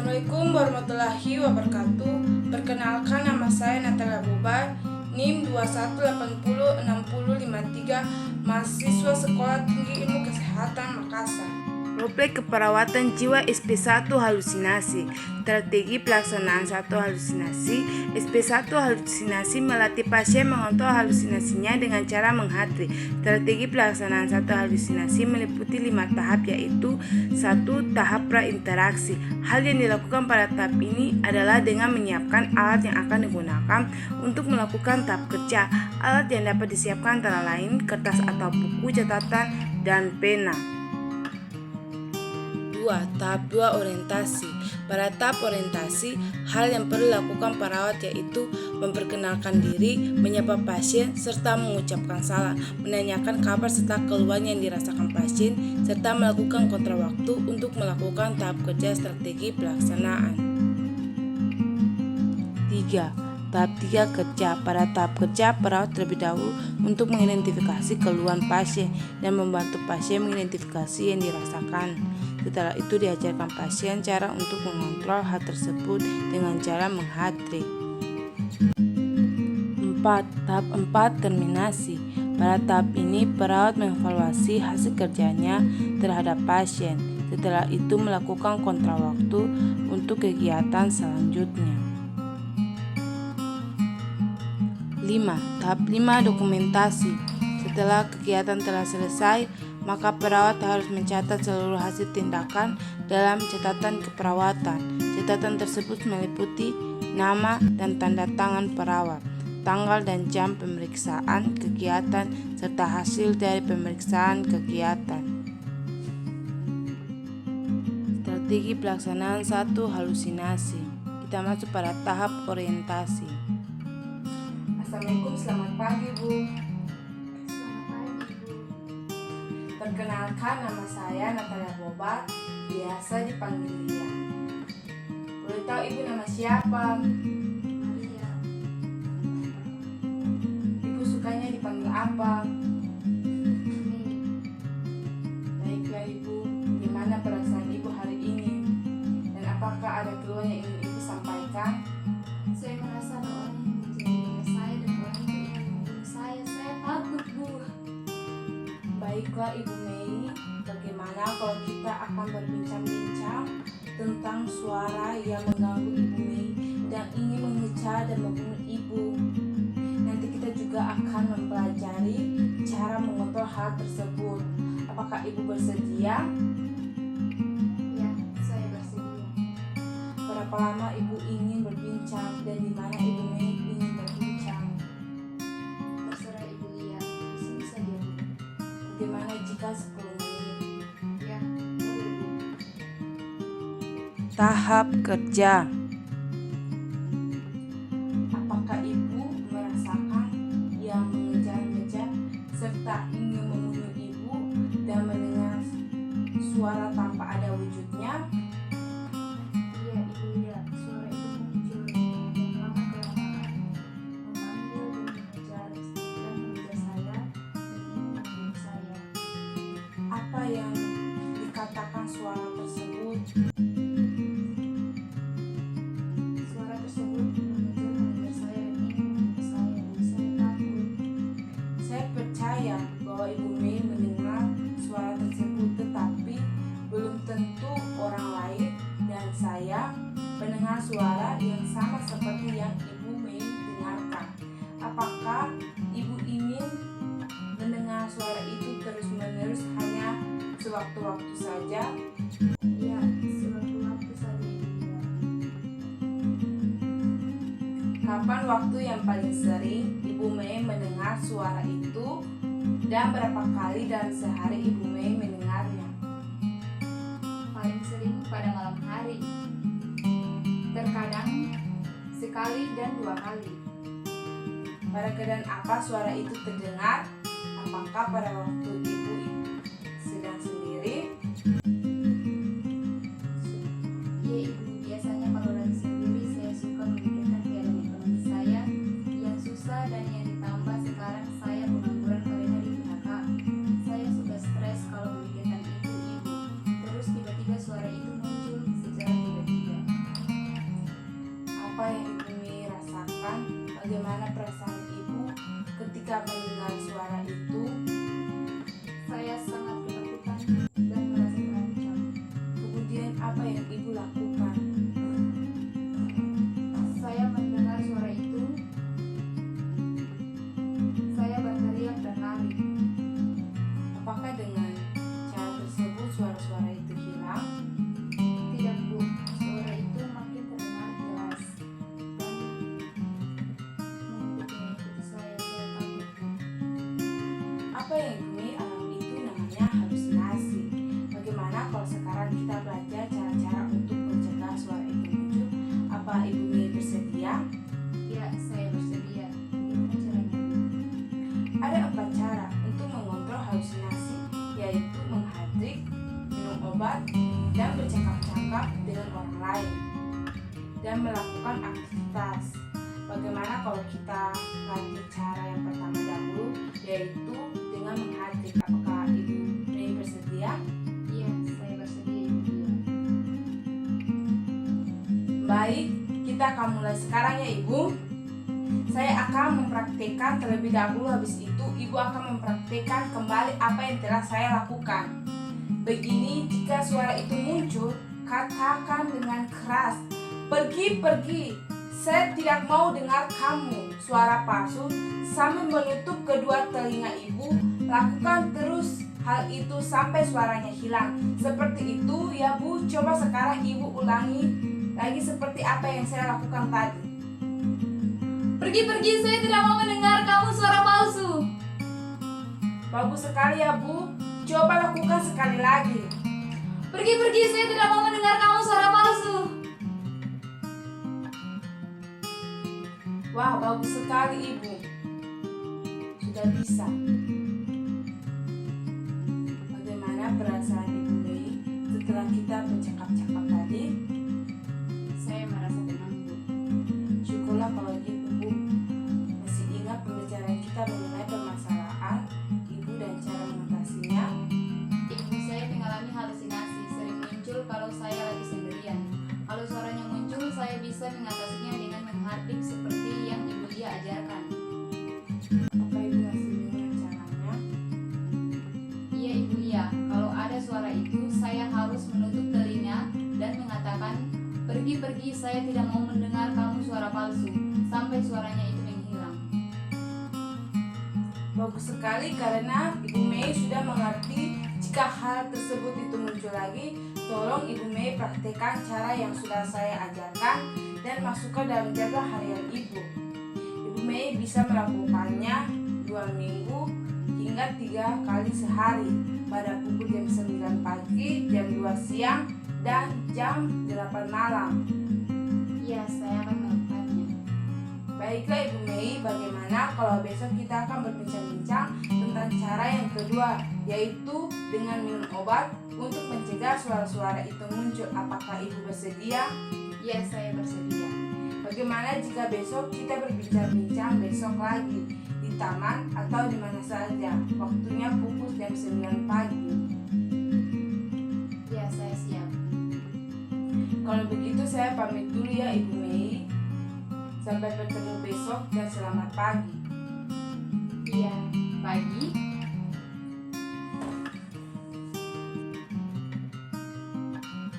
Assalamualaikum warahmatullahi wabarakatuh. Perkenalkan, nama saya Natalia Bobar, NIM 21806053, mahasiswa Sekolah Tinggi Ilmu Kesehatan Makassar. Roleplay keperawatan jiwa SP1 halusinasi. Strategi pelaksanaan satu halusinasi. SP1 halusinasi melatih pasien mengontrol halusinasinya dengan cara menghadri. Strategi pelaksanaan satu halusinasi meliputi 5 tahap, yaitu 1. Tahap prainteraksi. Hal yang dilakukan pada tahap ini adalah dengan menyiapkan alat yang akan digunakan untuk melakukan tahap kerja. Alat yang dapat disiapkan antara lain kertas atau buku catatan dan pena. 2. Tahap 2 orientasi. Pada tahap orientasi, hal yang perlu dilakukan perawat yaitu memperkenalkan diri, menyapa pasien, serta mengucapkan salam, menanyakan kabar serta keluhan yang dirasakan pasien, serta melakukan kontrol waktu untuk melakukan tahap kerja strategi pelaksanaan. 3. Tahap 3 kerja. Pada tahap kerja, perawat terlebih dahulu untuk mengidentifikasi keluhan pasien dan membantu pasien mengidentifikasi yang dirasakan. Setelah itu diajarkan pasien cara untuk mengontrol hal tersebut dengan cara menghadri. 4. Tahap 4 terminasi. Pada tahap ini perawat mengevaluasi hasil kerjanya terhadap pasien. Setelah itu melakukan kontrol waktu untuk kegiatan selanjutnya. 5. Tahap 5 dokumentasi. Setelah kegiatan telah selesai, maka perawat harus mencatat seluruh hasil tindakan dalam catatan keperawatan. Catatan tersebut meliputi nama dan tanda tangan perawat, tanggal dan jam pemeriksaan kegiatan, serta hasil dari pemeriksaan kegiatan. Strategi pelaksanaan satu halusinasi. Kita masuk pada tahap orientasi. Assalamualaikum, selamat pagi Bu. Perkenalkan, nama saya Natalia Bobar, biasa dipanggil Lia. Boleh tahu Ibu nama siapa? Maria. Ibu sukanya dipanggil apa? Baiklah Ibu, gimana perasaan Ibu hari ini? Dan apakah ada keluhan yang ingin Ibu sampaikan? Saya merasa ada orang yang menjadi saya dan orang yang ingin membunuh saya. Saya takut, Bu. Baiklah Ibu Mei, bagaimana kalau kita akan berbincang-bincang tentang suara yang mengganggu Ibu Mei dan ingin mengejar dan membunuh Ibu. Nanti kita juga akan mempelajari cara mengontrol hal tersebut. Apakah Ibu bersedia? Ya, saya bersedia. Berapa lama Ibu ingin berbincang dan di mana Ibu Mei ingin berbincang? Terserah Ibu Lia. Di sini saja, Bu. Bagaimana jika 10 menit? Ya, boleh, Bu. Tahap kerja. Apakah Ibu merasakan yang mengejar-ngejar serta ingin membunuh Ibu dan mendengar suara tanpa ada wujudnya? Iya, Ibu Lia. Suara itu muncul dan lama-kelamaan memanggil dan mengejar saya dan ingin membunuh saya. Apa yang dikatakan suara tersebut? Suara tersebut mengejar saya dan ingin membunuh saya, dan saya takut. Saya percaya bahwa Ibu Mei mendengar suara tersebut, tetapi belum tentu orang lain dan saya mendengar suara yang sama seperti yang Ibu Mei dengarkan. Apakah Ibu ingin mendengar suara itu terus-menerus hanya sewaktu-waktu saja? Ya, sewaktu-waktu saja, Ibu Lia. Kapan waktu yang paling sering Ibu Mei mendengar suara itu dan berapa kali dalam sehari Ibu Mei mendengarnya? Paling sering pada malam hari, terkadang sekali dan 2 kali. Pada keadaan apa suara itu terdengar? Apakah pada waktu Ibu sedang sendiri? Iya, Ibu, biasanya kalau lagi sendiri saya suka memikirkan keadaan ekonomi saya yang susah, dan yang ditambah sekarang saya pengangguran karena di PHK. Saya suka stres kalau memikirkan itu, Ibu. Terus tiba-tiba suara itu muncul secara tiba-tiba. jika mendengar suara itu? Saya sangat ketakutan dan merasa terancam. Kemudian apa yang ibu lakukan? Saya mendengar suara itu. Saya berteriak dan lari. Apakah dengan cara tersebut suara-suara itu hilang? Tidak, Bu. Suara itu makin terdengar jelas dan mengikuti saya takut. Apa yang ibu Mei alami itu namanya halusinasi. Bagaimana kalau sekarang kita belajar cara-cara untuk mencegah suara itu muncul? Apa ibu Mei bersedia? Ya, saya bersedia. Gimana caranya, Bu? Ada 4 cara untuk mengontrol halusinasi, yaitu menghatrik, minum obat, dan bercakap-cakap dengan orang lain, dan melakukan aktivitas. Bagaimana kalau kita latih cara yang pertama dahulu, yaitu dengan menghatrik? Apakah ibu Mei bersedia? Iya, saya bersedia, Ibu Lia. Baik, kita akan mulai sekarang ya ibu. Saya akan mempraktekkan terlebih dahulu, habis itu ibu akan mempraktekkan kembali apa yang telah saya lakukan. Begini, jika suara itu muncul, katakan dengan keras, "Pergi, pergi, saya tidak mau dengar kamu." Suara palsu sambil menutup kedua telinga ibu. Lakukan terus hal itu sampai suaranya hilang. Seperti itu ya Bu. Coba sekarang ibu ulangi lagi seperti apa yang saya lakukan tadi. Pergi, saya tidak mau mendengar kamu suara palsu. Bagus sekali ya Bu. Coba lakukan sekali lagi. Pergi, saya tidak mau mendengar kamu suara palsu. Wah, bagus sekali Ibu. Sudah bisa. Bagaimana perasaan Ibu Mei setelah kita bercakap-cakap tadi? Saya merasa tenang, Bu. Syukurlah kalau gitu Bu. Masih ingat pembicaraan kita mengenai permasalahan Ibu dan cara mengatasinya? Ibu saya mengalami halusinasi, sering muncul kalau saya lagi sendirian. Kalau suaranya muncul, saya bisa mengatasinya dengan menghardik seperti yang Ibu Lia ajarkan. Apa Ibu masih ingat caranya? Iya, Ibu Lia. Kalau ada suara itu, saya harus menutup telinga dan mengatakan, "Pergi, saya tidak mau mendengar kamu suara palsu," sampai suaranya itu menghilang. Bagus sekali karena Ibu Mei sudah mengerti. Jika hal tersebut itu muncul lagi, tolong Ibu Mei praktekkan cara yang sudah saya ajarkan dan masukkan dalam jadwal harian Ibu. Ibu Mei bisa melakukannya 2 minggu hingga 3 kali sehari pada pukul jam 9 pagi, jam 2 siang, dan jam 8 malam. Iya, saya akan melakukannya. Baiklah Ibu Mei, bagaimana kalau besok kita akan berbincang-bincang tentang cara yang kedua, yaitu dengan minum obat untuk mencegah suara-suara itu muncul. Apakah Ibu bersedia? Iya, saya bersedia. Bagaimana jika besok kita berbincang-bincang besok lagi di taman atau di mana saja? Waktunya pukul jam 9 pagi. Iya, saya siap. Kalau begitu saya pamit dulu ya Ibu Mei. Sampai bertemu besok dan selamat pagi. Iya, pagi.